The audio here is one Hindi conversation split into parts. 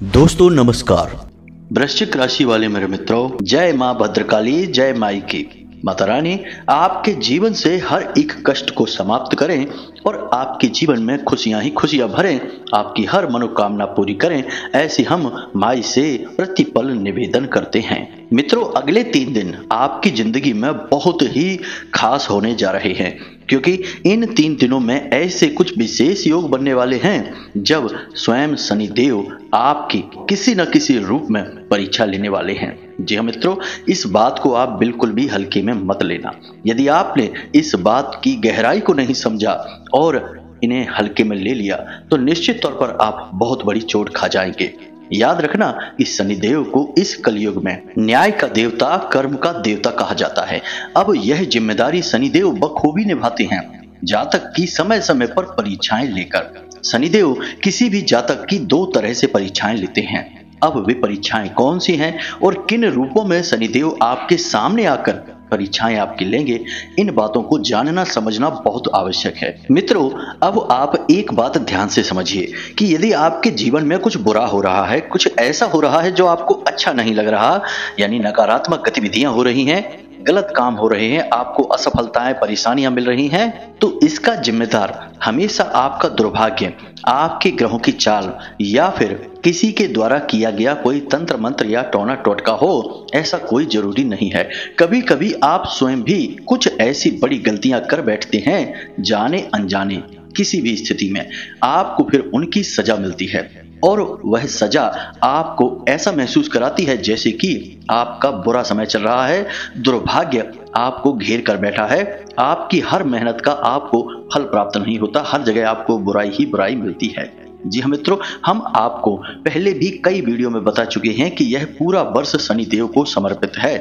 दोस्तों नमस्कार। वृश्चिक राशि वाले मेरे मित्रों, जय माँ भद्रकाली, जय माई की। माता रानी आपके जीवन से हर एक कष्ट को समाप्त करें और आपके जीवन में खुशियां ही खुशियां भरें, आपकी हर मनोकामना पूरी करें, ऐसी हम माई से प्रतिपल निवेदन करते हैं। मित्रों, अगले 3 दिन आपकी जिंदगी में बहुत ही खास होने जा रहे हैं, क्योंकि इन 3 दिनों में ऐसे कुछ विशेष योग बनने वाले हैं जब स्वयं शनिदेव आपकी किसी न किसी रूप में परीक्षा लेने वाले हैं। जी हाँ मित्रों, इस बात को आप बिल्कुल भी हल्के में मत लेना। यदि आपने इस बात की गहराई को नहीं समझा और इन्हें हल्के में ले लिया तो निश्चित तौर पर आप बहुत बड़ी चोट खा जाएंगे। याद रखना, इस शनिदेव को इस कलयुग में न्याय का देवता, कर्म का देवता कहा जाता है। अब यह जिम्मेदारी शनिदेव बखूबी निभाते हैं जातक की समय समय पर परीक्षाएं लेकर। शनिदेव किसी भी जातक की 2 तरह से परीक्षाएं लेते हैं। अब वे परीक्षाएं कौन सी हैं और किन रूपों में शनिदेव आपके सामने आकर परीक्षाएं आपकी लेंगे, इन बातों को जानना समझना बहुत आवश्यक है। मित्रों, अब आप एक बात ध्यान से समझिए कि यदि आपके जीवन में कुछ बुरा हो रहा है, कुछ ऐसा हो रहा है जो आपको अच्छा नहीं लग रहा, यानी नकारात्मक गतिविधियां हो रही हैं, गलत काम हो रहे हैं, आपको असफलताएं, परेशानियां मिल रही हैं, तो इसका जिम्मेदार हमेशा आपका दुर्भाग्य, आपके ग्रहों की चाल या फिर किसी के द्वारा किया गया कोई तंत्र मंत्र या टोना टोटका हो, ऐसा कोई जरूरी नहीं है। कभी कभी आप स्वयं भी कुछ ऐसी बड़ी गलतियां कर बैठते हैं, जाने अनजाने किसी भी स्थिति में आपको फिर उनकी सजा मिलती है और वह सजा आपको ऐसा महसूस कराती है जैसे कि आपका बुरा समय चल रहा है, दुर्भाग्य आपको घेर कर बैठा है, आपकी हर मेहनत का आपको फल प्राप्त नहीं होता, हर जगह आपको बुराई ही बुराई मिलती है। जी हाँ मित्रों, हम आपको पहले भी कई वीडियो में बता चुके हैं कि यह पूरा वर्ष शनिदेव को समर्पित है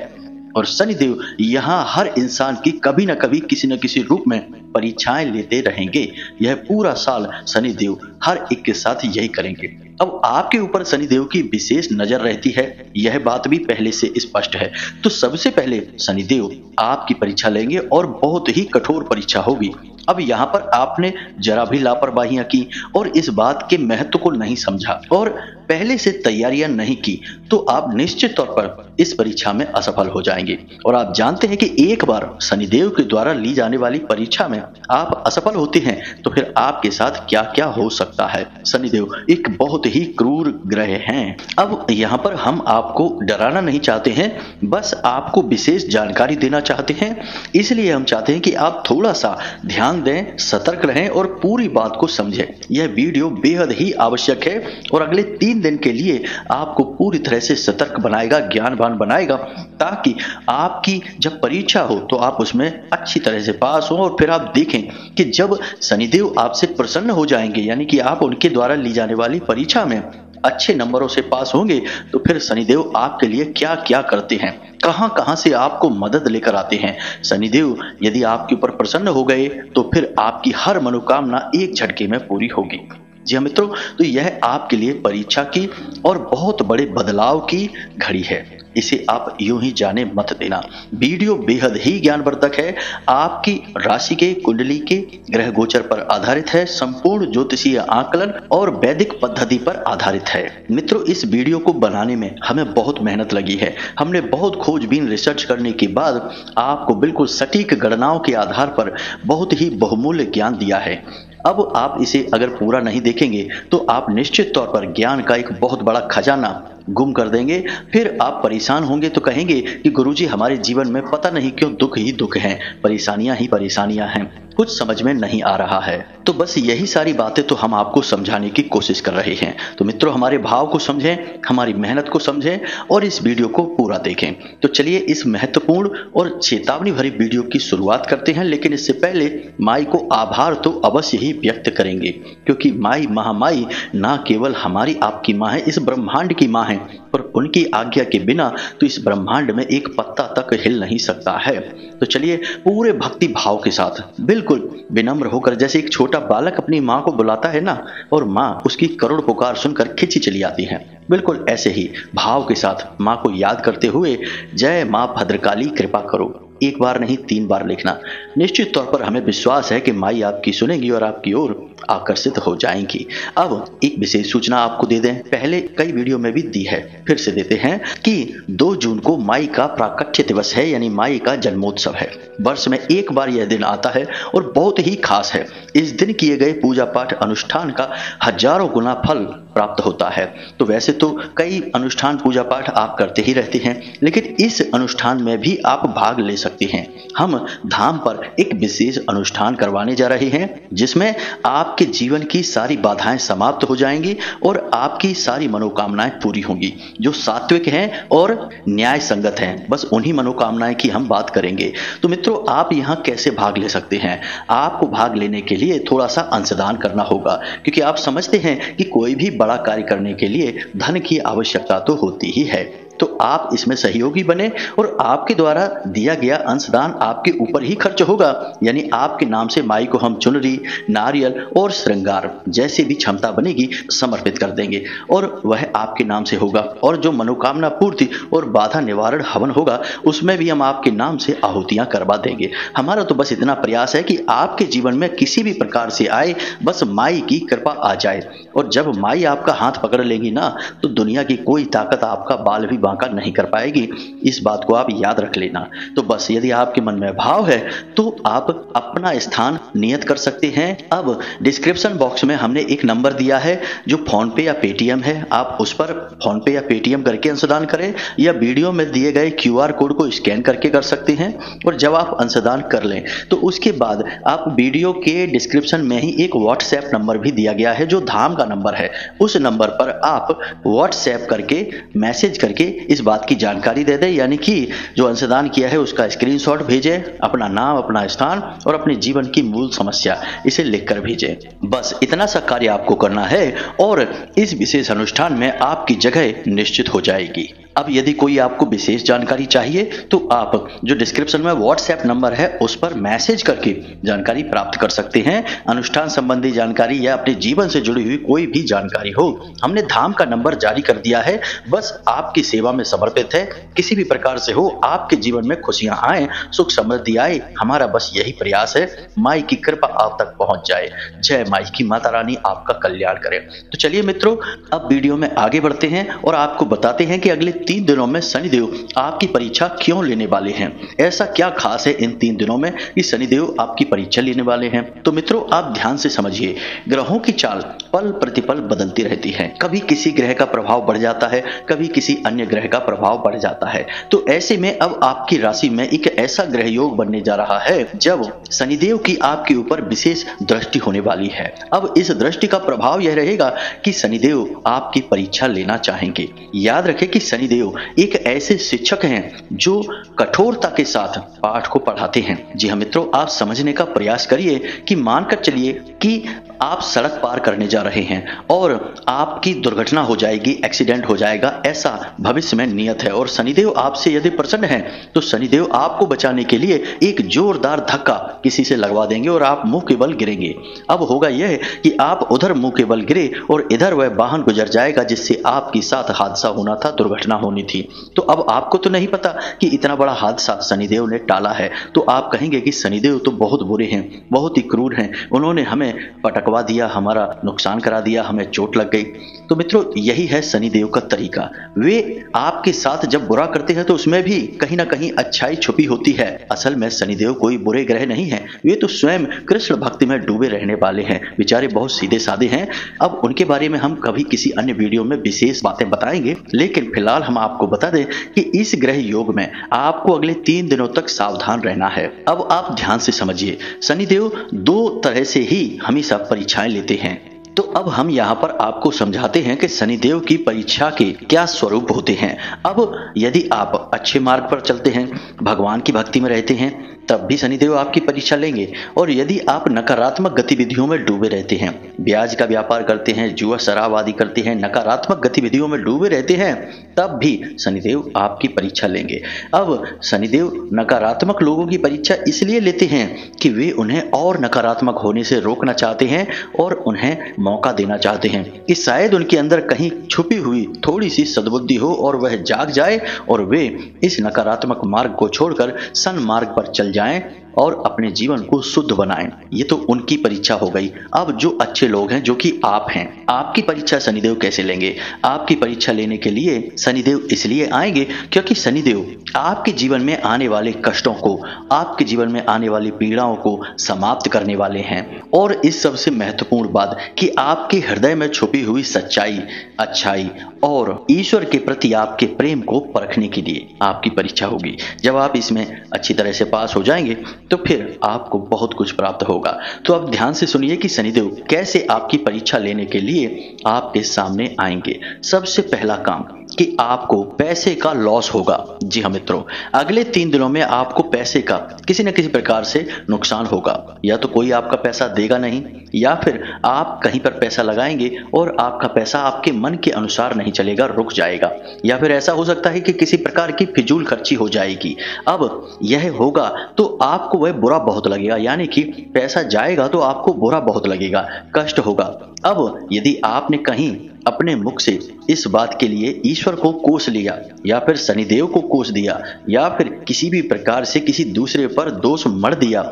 और शनिदेव यहाँ हर इंसान की कभी न कभी किसी न किसी रूप में परीक्षाएं लेते रहेंगे। यह पूरा साल शनिदेव हर एक के साथ यही करेंगे। अब आपके ऊपर शनिदेव की विशेष नजर रहती है, यह बात भी पहले से स्पष्ट है। तो सबसे पहले शनिदेव आपकी परीक्षा लेंगे और बहुत ही कठोर परीक्षा होगी। अब यहाँ पर आपने जरा भी लापरवाहियां की और इस बात के महत्व को नहीं समझा और पहले से तैयारियां नहीं की तो आप निश्चित तौर पर इस परीक्षा में असफल हो जाएंगे। और आप जानते हैं कि एक बार शनिदेव के द्वारा ली जाने वाली परीक्षा में आप असफल होते हैं तो फिर आपके साथ क्या क्या हो सकता है। शनिदेव एक बहुत ही क्रूर ग्रह हैं। अब यहाँ पर हम आपको डराना नहीं चाहते हैं, बस आपको विशेष जानकारी देना चाहते हैं। इसलिए हम चाहते हैं कि आप थोड़ा सा ध्यान दें, सतर्क रहें और पूरी बात को समझें। यह वीडियो बेहद ही आवश्यक है और अगले 3 दिन के लिए आपको पूरी तरह से सतर्क बनाएगा, ज्ञानवान बनाएगा, ताकि आपकी जब परीक्षा हो तो आप उसमें अच्छी तरह से पास हो और फिर आप देखें कि जब शनिदेव आपसे प्रसन्न हो जाएंगे, यानी कि आप उनके द्वारा ली जाने वाली परीक्षा में अच्छे नंबरों से पास होंगे, तो फिर शनिदेव आपके लिए क्या क्या करते हैं, कहां कहां से आपको मदद लेकर आते हैं। शनिदेव यदि आपके ऊपर प्रसन्न हो गए तो फिर आपकी हर मनोकामना एक झटके में पूरी होगी। जी हाँ मित्रों, तो यह आपके लिए परीक्षा की और बहुत बड़े बदलाव की घड़ी है, इसे आप यूं ही जाने मत देना। वीडियो बेहद ही ज्ञानवर्धक है, आपकी राशि के, कुंडली के, ग्रह गोचर पर आधारित है, संपूर्ण ज्योतिषीय आकलन और वैदिक पद्धति पर आधारित है। मित्रों, इस वीडियो को बनाने में हमें बहुत मेहनत लगी है। हमने बहुत खोजबीन रिसर्च करने के बाद आपको बिल्कुल सटीक गणनाओं के आधार पर बहुत ही बहुमूल्य ज्ञान दिया है। अब आप इसे अगर पूरा नहीं देखेंगे तो आप निश्चित तौर पर ज्ञान का एक बहुत बड़ा खजाना गुम कर देंगे। फिर आप परेशान होंगे तो कहेंगे कि गुरुजी, हमारे जीवन में पता नहीं क्यों दुख ही दुख हैं, परेशानियां ही परेशानियां हैं, कुछ समझ में नहीं आ रहा है। तो बस यही सारी बातें तो हम आपको समझाने की कोशिश कर रहे हैं। तो मित्रों, हमारे भाव को समझें, हमारी मेहनत को समझें और इस वीडियो को पूरा देखें। तो चलिए इस महत्वपूर्ण और चेतावनी भरी वीडियो की शुरुआत करते हैं। लेकिन इससे पहले माई को आभार तो अवश्य ही व्यक्त करेंगे, क्योंकि माई महामाई ना केवल हमारी आपकी माँ है, इस ब्रह्मांड की माँ है, पर उनकी आज्ञा के बिना तो इस ब्रह्मांड में एक पत्ता तक हिल नहीं सकता है। तो चलिए पूरे भक्ति भाव के साथ बिल्कुल विनम्र होकर, जैसे एक छोटा बालक अपनी माँ को बुलाता है ना और माँ उसकी करुण पुकार सुनकर खिंची चली आती है, बिल्कुल ऐसे ही भाव के साथ माँ को याद करते हुए जय माँ भद्रकाली कृपा करो एक बार नहीं 3 बार लिखना। निश्चित तौर पर हमें विश्वास है कि माई आपकी सुनेगी और आपकी ओर आकर्षित हो जाएंगी। अब एक विशेष सूचना आपको दे दें, पहले कई वीडियो में भी दी है, फिर से देते हैं कि 2 जून को माई का प्राकट्य दिवस है, यानी माई का जन्मोत्सव है। वर्ष में एक बार यह दिन आता है और बहुत ही खास है। इस दिन किए गए पूजा पाठ अनुष्ठान का हजारों गुना फल प्राप्त होता है। तो वैसे तो कई अनुष्ठान पूजा पाठ आप करते ही रहते हैं, लेकिन इस अनुष्ठान में भी आप भाग ले सकते हैं। हम धाम पर एक विशेष अनुष्ठान करवाने जा रहे हैं, जिसमें आपके जीवन की सारी बाधाएं समाप्त हो जाएंगी और आपकी सारी मनोकामनाएं पूरी होंगी, जो सात्विक हैं और न्याय संगत हैं। बस उन्हीं मनोकामनाएं की हम बात करेंगे। तो मित्रों, आप यहां कैसे भाग ले सकते हैं? आपको भाग लेने के लिए थोड़ा सा अंशदान करना होगा, क्योंकि आप समझते हैं कि कोई भी बड़ा कार्य करने के लिए धन की आवश्यकता तो होती ही है। तो आप इसमें सहयोगी बने और आपके द्वारा दिया गया अंशदान आपके ऊपर ही खर्च होगा, यानी आपके नाम से माई को हम चुनरी, नारियल और श्रृंगार जैसी भी क्षमता बनेगी समर्पित कर देंगे और वह आपके नाम से होगा। और जो मनोकामना पूर्ति और बाधा निवारण हवन होगा, उसमें भी हम आपके नाम से आहुतियां करवा देंगे। हमारा तो बस इतना प्रयास है कि आपके जीवन में किसी भी प्रकार से आए, बस माई की कृपा आ जाए। और जब माई आपका हाथ पकड़ लेगी ना, तो दुनिया की कोई ताकत आपका बाल भी बांका नहीं कर पाएगी। इस बात को आप याद रख लेना। तो बस यदि आपके मन में भाव है तो आप अपना स्थान नियत कर सकते हैं। अब डिस्क्रिप्शन बॉक्स में हमने एक नंबर दिया है जो फोन पे या पेटीएम है। आप उस पर फोन पे या पेटीएम करके अंशदान करें, या वीडियो में दिए गए QR कोड को स्कैन करके कर सकते हैं। और जब आप अंशदान कर लें तो उसके बाद आप वीडियो के डिस्क्रिप्शन में ही एक व्हाट्सएप नंबर भी दिया गया है, जो धाम का नंबर है। उस नंबर पर आप व्हाट्सएप करके मैसेज करके इस बात की जानकारी दे दें, यानी कि जो अंशदान किया है उसका स्क्रीनशॉट भेजें, अपना नाम, अपना स्थान और अपने जीवन की मूल समस्या इसे लिखकर भेजें। बस इतना सा कार्य आपको करना है और इस विशेष अनुष्ठान में आपकी जगह निश्चित हो जाएगी। अब यदि कोई आपको विशेष जानकारी चाहिए तो आप जो डिस्क्रिप्शन में व्हाट्सएप नंबर है उस पर मैसेज करके जानकारी प्राप्त कर सकते हैं। अनुष्ठान संबंधी जानकारी या अपने जीवन से जुड़ी हुई कोई भी जानकारी हो, हमने धाम का नंबर जारी कर दिया है। बस आपकी सेवा में समर्पित है। किसी भी प्रकार से हो, आपके जीवन में खुशियां आए, सुख समृद्धि आए, हमारा बस यही प्रयास है। माई की कृपा आप तक पहुंच जाए। जय माई की, माता रानी आपका कल्याण करे। तो चलिए मित्रों, अब वीडियो में आगे बढ़ते हैं और आपको बताते हैं कि अगले 3 दिनों में शनिदेव आपकी परीक्षा क्यों लेने वाले हैं। ऐसा क्या खास है इन 3 दिनों में कि शनिदेव आपकी परीक्षा लेने वाले हैं? तो मित्रों, आप ध्यान से समझिए। ग्रहों की चाल पल प्रतिपल बदलती रहती है। कभी किसी ग्रह का प्रभाव बढ़ जाता है, कभी किसी अन्य ग्रह का प्रभाव बढ़ जाता है। तो ऐसे में अब आपकी राशि में एक ऐसा ग्रह योग बनने जा रहा है जब शनिदेव की आपके ऊपर विशेष दृष्टि होने वाली है। अब इस दृष्टि का प्रभाव यह रहेगा कि शनिदेव आपकी परीक्षा लेना चाहेंगे। याद रखें कि शनिदेव एक ऐसे शिक्षक हैं जो कठोरता के साथ पाठ को पढ़ाते हैं। जी हाँ मित्रों, आप समझने का प्रयास करिए कि मानकर चलिए कि आप सड़क पार करने जा रहे हैं और आपकी दुर्घटना हो जाएगी, एक्सीडेंट हो जाएगा, ऐसा भविष्य में नियत है। और शनिदेव आपसे यदि प्रसन्न हैं तो शनिदेव आपको बचाने के लिए एक जोरदार धक्का किसी से लगवा देंगे और आप मुंह के बल गिरेंगे। अब होगा यह कि आप उधर मुंह के बल गिरे और इधर वह वाहन गुजर जाएगा जिससे आपके साथ हादसा होना था, दुर्घटना होनी थी। तो अब आपको तो नहीं पता कि इतना बड़ा हादसा शनिदेव ने टाला है, तो आप कहेंगे कि शनिदेव तो बहुत बुरे हैं, बहुत ही क्रूर हैं, उन्होंने हमें पटकवा दिया, हमारा नुकसान करा दिया, हमें चोट लग गई। तो मित्रों, यही है शनिदेव का तरीका। वे आपके साथ जब बुरा करते हैं तो उसमें भी कहीं ना कहीं अच्छाई छुपी होती है। असल में शनिदेव कोई बुरे ग्रह नहीं है, वे तो स्वयं कृष्ण भक्ति में डूबे रहने वाले हैं। बेचारे बहुत सीधे साधे हैं। अब उनके बारे में हम कभी किसी अन्य वीडियो में विशेष बातें बताएंगे, लेकिन फिलहाल हम आपको बता दें कि इस ग्रह योग में आपको अगले 3 दिनों तक सावधान रहना है। अब आप ध्यान से समझिए, शनिदेव 2 तरह से ही हमेशा परीक्षाएं लेते हैं। तो अब हम यहाँ पर आपको समझाते हैं कि शनिदेव की परीक्षा के क्या स्वरूप होते हैं। अब यदि आप अच्छे मार्ग पर चलते हैं, भगवान की भक्ति में रहते हैं, तब भी शनिदेव आपकी परीक्षा लेंगे। और यदि आप नकारात्मक गतिविधियों में डूबे रहते हैं, ब्याज का व्यापार करते हैं, जुआ शराब आदि करते हैं, नकारात्मक गतिविधियों में डूबे रहते हैं, तब भी शनिदेव आपकी परीक्षा लेंगे। अब शनिदेव नकारात्मक लोगों की परीक्षा इसलिए लेते हैं कि वे उन्हें और नकारात्मक होने से रोकना चाहते हैं और उन्हें मौका देना चाहते हैं कि शायद उनके अंदर कहीं छुपी हुई थोड़ी सी सद्बुद्धि हो और वह जाग जाए और वे इस नकारात्मक मार्ग को छोड़कर सन्मार्ग पर चल जाएं और अपने जीवन को शुद्ध बनाएं। ये तो उनकी परीक्षा हो गई। अब जो अच्छे लोग हैं, जो कि आप हैं, आपकी परीक्षा शनिदेव कैसे लेंगे? आपकी परीक्षा लेने के लिए शनिदेव इसलिए आएंगे क्योंकि शनिदेव आपके जीवन में आने वाले कष्टों को, आपके जीवन में आने वाली पीड़ाओं को समाप्त करने वाले हैं। और इस सबसे महत्वपूर्ण बात कि आपके हृदय में छुपी हुई सच्चाई, अच्छाई और ईश्वर के प्रति आपके प्रेम को परखने के लिए आपकी परीक्षा होगी। जब आप इसमें अच्छी तरह से पास हो जाएंगे तो फिर आपको बहुत कुछ प्राप्त होगा। तो अब ध्यान से सुनिए कि शनिदेव कैसे आपकी परीक्षा लेने के लिए आपके सामने आएंगे। सबसे पहला काम कि आपको पैसे का लॉस होगा। जी हाँ मित्रों, अगले 3 दिनों में आपको पैसे का किसी न किसी प्रकार से नुकसान होगा। या तो कोई आपका पैसा देगा नहीं, या फिर आप कहीं पर पैसा लगाएंगे और आपका पैसा आपके मन के अनुसार नहीं चलेगा, रुक जाएगा। या फिर ऐसा हो सकता है कि किसी प्रकार की फिजूल खर्ची हो जाएगी। अब यह होगा तो आपको वह बुरा बहुत लगेगा, यानी कि पैसा जाएगा तो आपको बुरा बहुत लगेगा, कष्ट होगा। अब यदि आपने कहीं अपने मुख से इस बात के लिए ईश्वर को कोस लिया, या फिर शनिदेव को कोस दिया, या फिर किसी भी प्रकार से किसी दूसरे पर दोष मढ़ दिया,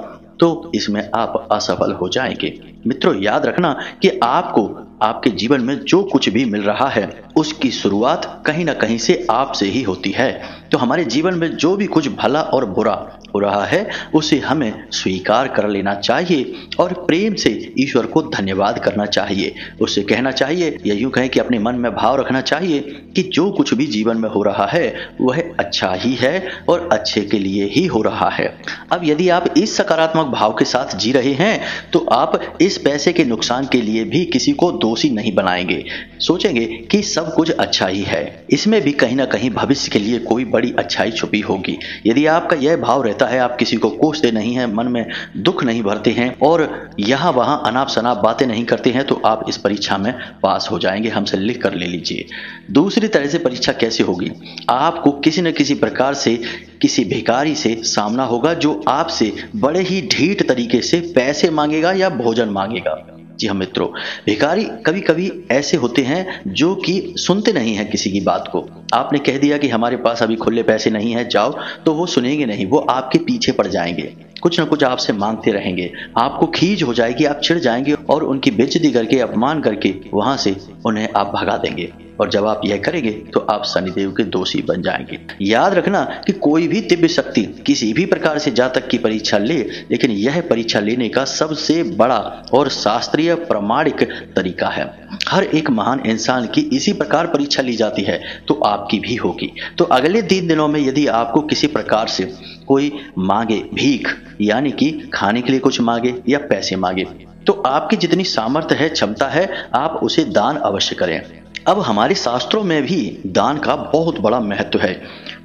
तो इसमें आप असफल हो जाएंगे। मित्रों, याद रखना कि आपको आपके जीवन में जो कुछ भी मिल रहा है उसकी शुरुआत कहीं ना कहीं से आपसे ही होती है। तो हमारे जीवन में जो भी कुछ भला और बुरा हो रहा है उसे हमें स्वीकार कर लेना चाहिए और प्रेम से ईश्वर को धन्यवाद करना चाहिए। उससे कहना चाहिए, या यूं कहें कि अपने मन में भाव रखना चाहिए कि जो कुछ भी जीवन में हो रहा है वह अच्छा ही है और अच्छे के लिए ही हो रहा है। अब यदि आप इस सकारात्मक भाव के साथ जी रहे हैं तो आप इस पैसे के नुकसान के लिए भी किसी को दोषी नहीं बनाएंगे। सोचेंगे कि सब कुछ अच्छा ही है, इसमें भी कहीं ना कहीं भविष्य के लिए कोई बड़ी अच्छाई छुपी होगी। यदि आपका यह भाव रहता है, आप किसी को कोसते नहीं हैं, मन में दुख नहीं भरते हैं और यहाँ वहाँ अनाप शनाप बातें नहीं करते हैं, तो आप इस परीक्षा में पास हो जाएंगे। हमसे लिख कर ले लीजिए। दूसरी तरह से परीक्षा कैसे होगी? आपको किसी न किसी प्रकार से किसी भिखारी से सामना होगा जो आपसे बड़े ही ढीठ तरीके से पैसे मांगेगा या भोजन मांगेगा। जी हाँ मित्रों, भिखारी कभी कभी ऐसे होते हैं जो कि सुनते नहीं हैं किसी की बात को। आपने कह दिया कि हमारे पास अभी खुले पैसे नहीं है, जाओ, तो वो सुनेंगे नहीं, वो आपके पीछे पड़ जाएंगे, कुछ न कुछ आपसे मांगते रहेंगे। आपको खीज हो जाएगी, आप चिढ़ जाएंगे और उनकी बेइज्जती करके, अपमान करके वहां से उन्हें आप भगा देंगे। और जब आप यह करेंगे तो आप शनिदेव के दोषी बन जाएंगे। याद रखना कि कोई भी दिव्य शक्ति किसी भी प्रकार से जातक की परीक्षा ले, लेकिन यह परीक्षा लेने का सबसे बड़ा और शास्त्रीय प्रामाणिक तरीका है। हर एक महान इंसान की इसी प्रकार परीक्षा ली जाती है, तो आपकी भी होगी। तो अगले 3 दिनों में यदि आपको किसी प्रकार से कोई मांगे भीख, यानी कि खाने के लिए कुछ मांगे या पैसे मांगे, तो आपकी जितनी सामर्थ्य है, क्षमता है, आप उसे दान अवश्य करें। अब हमारे शास्त्रों में भी दान का बहुत बड़ा महत्व है।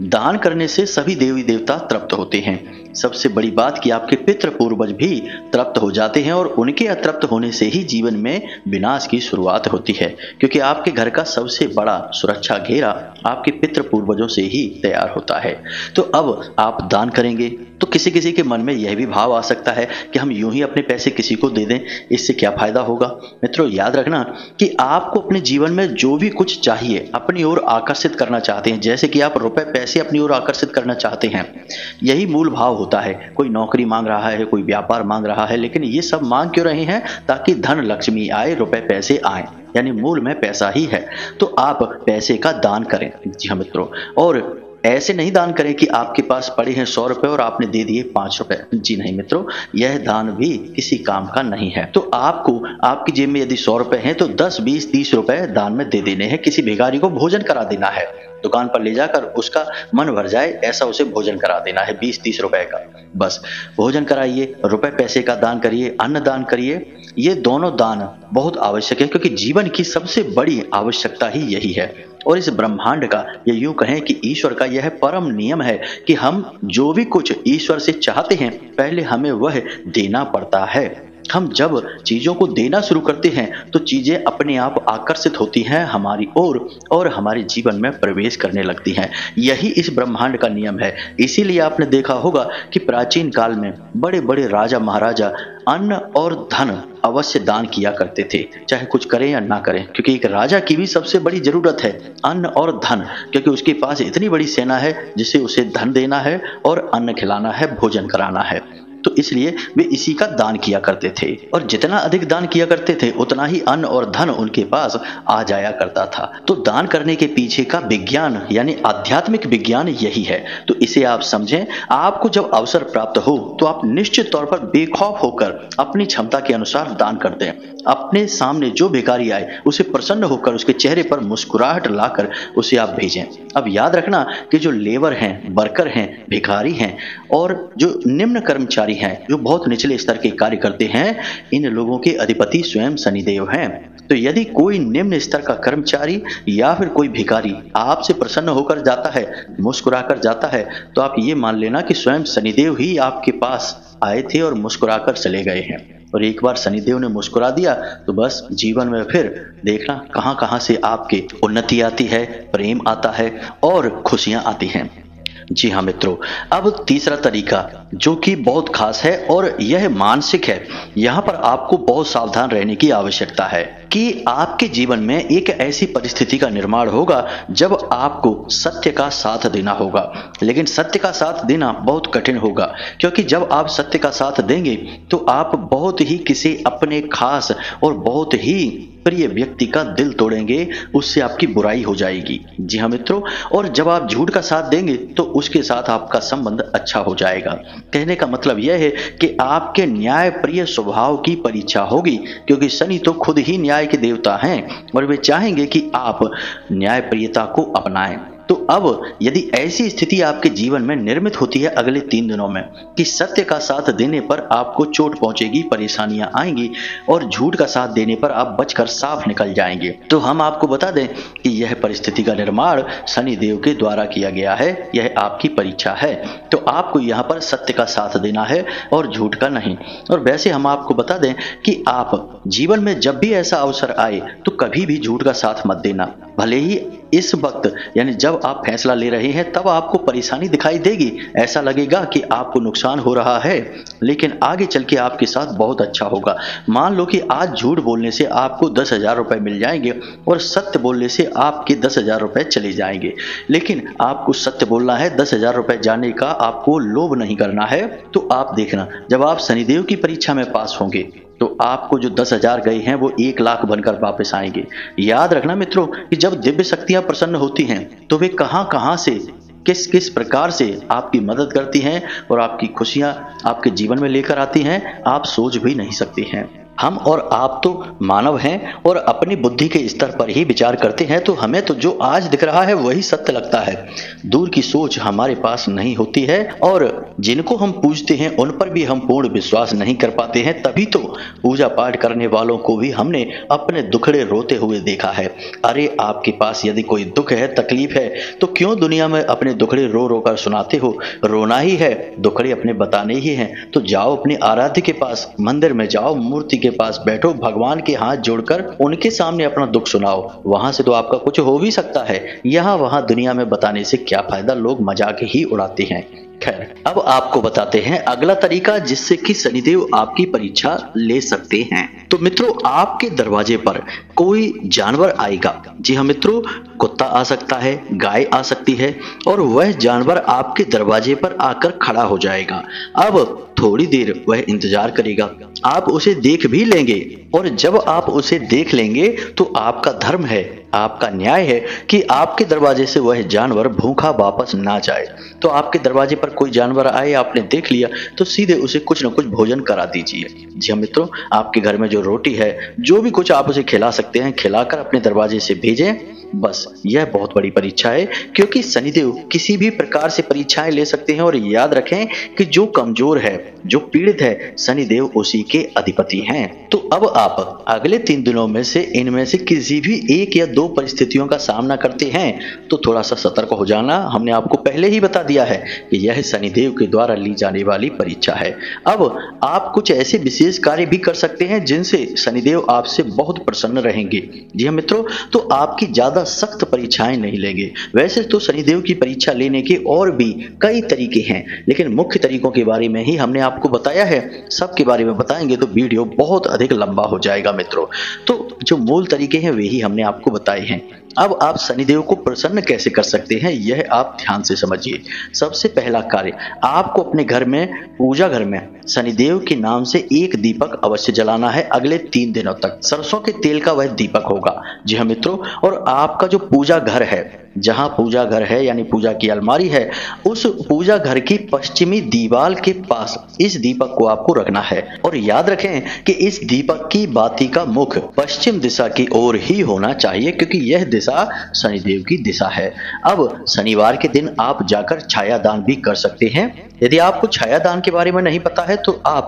दान करने से सभी देवी देवता तृप्त होते हैं। सबसे बड़ी बात कि आपके पितृ पूर्वज भी तृप्त हो जाते हैं और उनके अतृप्त होने से ही जीवन में विनाश की शुरुआत होती है, क्योंकि आपके घर का सबसे बड़ा सुरक्षा घेरा आपके पितृ पूर्वजों से ही तैयार होता है। तो अब आप दान करेंगे तो किसी किसी के मन में यह भी भाव आ सकता है कि हम यूं ही अपने पैसे किसी को दे दें, इससे क्या फायदा होगा। मित्रों, याद रखना कि आपको अपने जीवन में जो भी कुछ चाहिए अपनी ओर आकर्षित करना चाहते हैं, जैसे कि आप रुपए पैसे अपनी ओर आकर्षित करना चाहते हैं, यही मूल भाव होता है। कोई नौकरी मांग रहा है, कोई व्यापार मांग रहा है, लेकिन ये सब मांग क्यों रहे हैं? ताकि धन लक्ष्मी आए, रुपए पैसे आए, यानी मूल में पैसा ही है। तो आप पैसे का दान करें। जी हाँ मित्रों, और ऐसे नहीं दान करें कि आपके पास पड़े हैं 100 रुपए और आपने दे दिए 5 रुपए। जी नहीं मित्रों, यह दान भी किसी काम का नहीं है। तो आपको आपकी जेब में यदि 100 रुपए हैं तो 10, 20, 30 रुपए दान में दे देने हैं। किसी भिखारी को भोजन करा देना है, दुकान पर ले जाकर उसका मन भर जाए ऐसा उसे भोजन करा देना है 20-30 रुपए का। बस भोजन कराइए, रुपए पैसे का दान करिए, अन्न दान करिए। ये दोनों दान बहुत आवश्यक है, क्योंकि जीवन की सबसे बड़ी आवश्यकता ही यही है। और इस ब्रह्मांड का, या यूं कहें कि ईश्वर का यह परम नियम है कि हम जो भी कुछ ईश्वर से चाहते हैं पहले हमें वह देना पड़ता है। हम जब चीजों को देना शुरू करते हैं तो चीजें अपने आप आकर्षित होती हैं हमारी ओर और हमारे जीवन में प्रवेश करने लगती हैं। यही इस ब्रह्मांड का नियम है। इसीलिए आपने देखा होगा कि प्राचीन काल में बड़े बड़े राजा महाराजा अन्न और धन अवश्य दान किया करते थे, चाहे कुछ करें या ना करें, क्योंकि एक राजा की भी सबसे बड़ी जरूरत है अन्न और धन, क्योंकि उसके पास इतनी बड़ी सेना है जिसे उसे धन देना है और अन्न खिलाना है, भोजन कराना है। तो इसलिए वे इसी का दान किया करते थे और जितना अधिक दान किया करते थे उतना ही अन्न और धन उनके पास आ जाया करता था। तो दान करने के पीछे का विज्ञान यानी आध्यात्मिक विज्ञान यही है। तो इसे आप समझें। आपको जब अवसर प्राप्त हो तो आप निश्चित तौर पर बेखौफ होकर अपनी क्षमता के अनुसार दान कर दें। अपने सामने जो भिखारी आए उसे प्रसन्न होकर उसके चेहरे पर मुस्कुराहट लाकर उसे आप भेजें। अब याद रखना कि जो लेबर हैं, वर्कर हैं, भिखारी हैं और जो निम्न कर्मचारी हैं, जो बहुत निचले स्तर के कार्य करते हैं, इन लोगों के अधिपति स्वयं शनिदेव हैं। तो यदि कोई निम्न स्तर का कर्मचारी या फिर कोई भिखारी आपसे प्रसन्न होकर जाता है, मुस्कुराकर जाता है, तो आप ये मान लेना कि स्वयं शनिदेव ही आपके पास आए थे और मुस्कुराकर चले गए हैं। और एक बार शनिदेव ने मुस्कुरा दिया तो बस जीवन में फिर देखना कहां कहां से आपके उन्नति आती है, प्रेम आता है और खुशियां आती हैं। जी हाँ मित्रों, अब तीसरा तरीका जो कि बहुत खास है और यह मानसिक है। यहाँ पर आपको बहुत सावधान रहने की आवश्यकता है कि आपके जीवन में एक ऐसी परिस्थिति का निर्माण होगा जब आपको सत्य का साथ देना होगा। लेकिन सत्य का साथ देना बहुत कठिन होगा, क्योंकि जब आप सत्य का साथ देंगे तो आप बहुत ही किसी अपने खास और बहुत ही प्रिय व्यक्ति का दिल तोड़ेंगे, उससे आपकी बुराई हो जाएगी। जी हाँ मित्रों, और जब आप झूठ का साथ देंगे तो उसके साथ आपका संबंध अच्छा हो जाएगा। कहने का मतलब यह है कि आपके न्याय प्रिय स्वभाव की परीक्षा होगी, क्योंकि शनि तो खुद ही न्याय के देवता हैं और वे चाहेंगे कि आप न्याय प्रियता को अपनाएं। तो अब यदि ऐसी स्थिति आपके जीवन में निर्मित होती है अगले 3 दिनों में कि सत्य का साथ देने पर आपको चोट पहुंचेगी, परेशानियां आएंगी और झूठ का साथ देने पर आप बचकर साफ निकल जाएंगे, तो हम आपको बता दें कि यह परिस्थिति का निर्माण शनि देव के द्वारा किया गया है। यह आपकी परीक्षा है। तो आपको यहाँ पर सत्य का साथ देना है और झूठ का नहीं। और वैसे हम आपको बता दें कि आप जीवन में जब भी ऐसा अवसर आए तो कभी भी झूठ का साथ मत देना। भले ही इस वक्त यानी जब आप फैसला ले रहे हैं तब आपको परेशानी दिखाई देगी, ऐसा लगेगा कि आपको नुकसान हो रहा है, लेकिन आगे चल के आपके साथ बहुत अच्छा होगा। मान लो कि आज झूठ बोलने से आपको 10,000 रुपए मिल जाएंगे और सत्य बोलने से आपके 10,000 रुपए चले जाएंगे। लेकिन आपको सत्य बोलना है, 10,000 रुपए जाने का आपको लोभ नहीं करना है। तो आप देखना, जब आप शनिदेव की परीक्षा में पास होंगे तो आपको जो 10,000 गए हैं वो 1,00,000 बनकर वापस आएंगे। याद रखना मित्रों कि जब दिव्य शक्तियां प्रसन्न होती हैं तो वे कहां कहां से किस किस प्रकार से आपकी मदद करती हैं और आपकी खुशियां आपके जीवन में लेकर आती हैं, आप सोच भी नहीं सकते हैं। हम और आप तो मानव हैं और अपनी बुद्धि के स्तर पर ही विचार करते हैं, तो हमें तो जो आज दिख रहा है वही सत्य लगता है। दूर की सोच हमारे पास नहीं होती है और जिनको हम पूजते हैं उन पर भी हम पूर्ण विश्वास नहीं कर पाते हैं। तभी तो पूजा पाठ करने वालों को भी हमने अपने दुखड़े रोते हुए देखा है। अरे आपके पास यदि कोई दुख है, तकलीफ है, तो क्यों दुनिया में अपने दुखड़े रो रो कर सुनाते हो? रोना ही है, दुखड़े अपने बताने ही हैं। तो जाओ अपने आराध्य के पास, मंदिर में जाओ, मूर्ति के पास बैठो, भगवान के हाथ जोड़कर उनके सामने अपना दुख सुनाओ। वहां से तो आपका कुछ हो भी सकता है। यहाँ वहां दुनिया में बताने से क्या फायदा, लोग मजाक ही उड़ाते हैं। खैर, अब आपको बताते हैं अगला तरीका जिससे कि शनिदेव आपकी परीक्षा ले सकते हैं। तो मित्रों, आपके दरवाजे पर कोई जानवर आएगा। जी हाँ मित्रों, कुत्ता आ सकता है, गाय आ सकती है और वह जानवर आपके दरवाजे पर आकर खड़ा हो जाएगा। अब थोड़ी देर वह इंतजार करेगा, आप उसे देख भी लेंगे और जब आप उसे देख लेंगे तो आपका धर्म है, आपका न्याय है कि आपके दरवाजे से वह जानवर भूखा वापस ना जाए। तो आपके दरवाजे पर कोई जानवर आए, आपने देख लिया, तो सीधे उसे कुछ न कुछ भोजन करा दीजिए। जी हाँ मित्रों, आपके घर में जो रोटी है, जो भी कुछ आप उसे खिला सकते हैं, खिलाकर अपने दरवाजे से भेजें। बस यह बहुत बड़ी परीक्षा है, क्योंकि शनिदेव किसी भी प्रकार से परीक्षाएं ले सकते हैं। और याद रखें कि जो कमजोर है, जो पीड़ित है, शनिदेव उसी के अधिपति हैं। तो अब आप अगले 3 दिनों में से इनमें से किसी भी 1 या 2 परिस्थितियों का सामना करते हैं तो थोड़ा सा सतर्क हो जाना। हमने आपको पहले ही बता दिया है कि यह शनिदेव के द्वारा ली जाने वाली परीक्षा है। अब आप कुछ ऐसे विशेष कार्य भी कर सकते हैं जिनसे शनिदेव आपसे बहुत प्रसन्न रहेंगे। जी हाँ मित्रों, तो आपकी ज्यादा सख्त परीक्षाएं नहीं लेंगे। वैसे तो शनिदेव की परीक्षा लेने के और भी कई तरीके हैं, लेकिन मुख्य तरीकों के बारे में ही हमने आपको बताया है। सबके बारे में बताएंगे तो वीडियो बहुत अधिक लंबा हो जाएगा मित्रों। तो जो मूल तरीके हैं वे ही हमने आपको बताए हैं। अब आप शनिदेव को प्रसन्न कैसे कर सकते हैं, यह आप ध्यान से समझिए। सबसे पहला कार्य, आपको अपने घर में, पूजा घर में शनिदेव के नाम से एक दीपक अवश्य जलाना है। अगले 3 दिनों तक सरसों के तेल का वह दीपक होगा। जी हाँ मित्रों, और आपका जो पूजा घर है, जहां पूजा घर है यानी पूजा की अलमारी है, उस पूजा घर की पश्चिमी दीवार के पास इस दीपक को आपको रखना है। और याद रखें कि इस दीपक की बाती का मुख पश्चिम दिशा की ओर ही होना चाहिए, क्योंकि यह दिशा शनिदेव की दिशा है। अब शनिवार के दिन आप जाकर छाया दान भी कर सकते हैं। यदि आपको छाया दान के बारे में नहीं पता है तो आप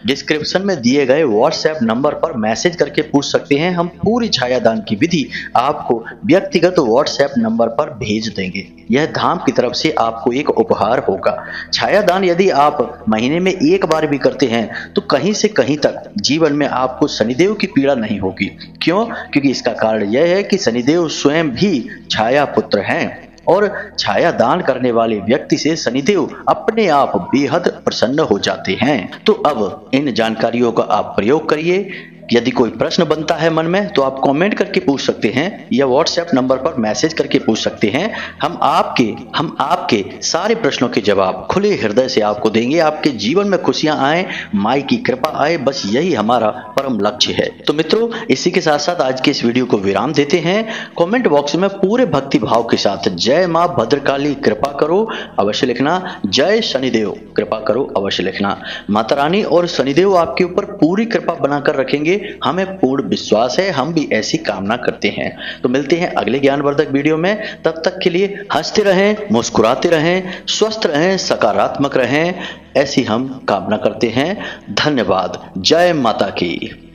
डिस्क्रिप्शन में दिए गए व्हाट्सएप नंबर पर मैसेज करके पूछ सकते हैं। हम पूरी छाया दान की विधि आपको व्यक्तिगत व्हाट्सएप नंबर पर भेज देंगे। यह धाम की तरफ से आपको एक उपहार होगा। छाया दान यदि आप महीने में एक बार भी करते हैं तो कहीं से कहीं तक जीवन में आपको शनिदेव की पीड़ा नहीं होगी। क्यों? क्योंकि इसका कारण यह है कि शनिदेव स्वयं भी छाया पुत्र हैं और छाया दान करने वाले व्यक्ति से शनिदेव अपने आप बेहद प्रसन्न हो जाते हैं। तो अब इन जानकारियों का आप प्रयोग करिए। यदि कोई प्रश्न बनता है मन में तो आप कमेंट करके पूछ सकते हैं या व्हाट्सएप नंबर पर मैसेज करके पूछ सकते हैं। हम आपके सारे प्रश्नों के जवाब खुले हृदय से आपको देंगे। आपके जीवन में खुशियां आए, माई की कृपा आए, बस यही हमारा परम लक्ष्य है। तो मित्रों, इसी के साथ साथ आज के इस वीडियो को विराम देते हैं। कमेंट बॉक्स में पूरे भक्ति भाव के साथ जय मां भद्रकाली कृपा करो अवश्य लिखना, जय शनिदेव कृपा करो अवश्य लिखना। माता रानी और शनिदेव आपके ऊपर पूरी कृपा बनाकर रखेंगे, हमें पूर्ण विश्वास है। हम भी ऐसी कामना करते हैं। तो मिलते हैं अगले ज्ञानवर्धक वीडियो में। तब तक के लिए हंसते रहें, मुस्कुराते रहें, स्वस्थ रहें, सकारात्मक रहें, ऐसी हम कामना करते हैं। धन्यवाद। जय माता की।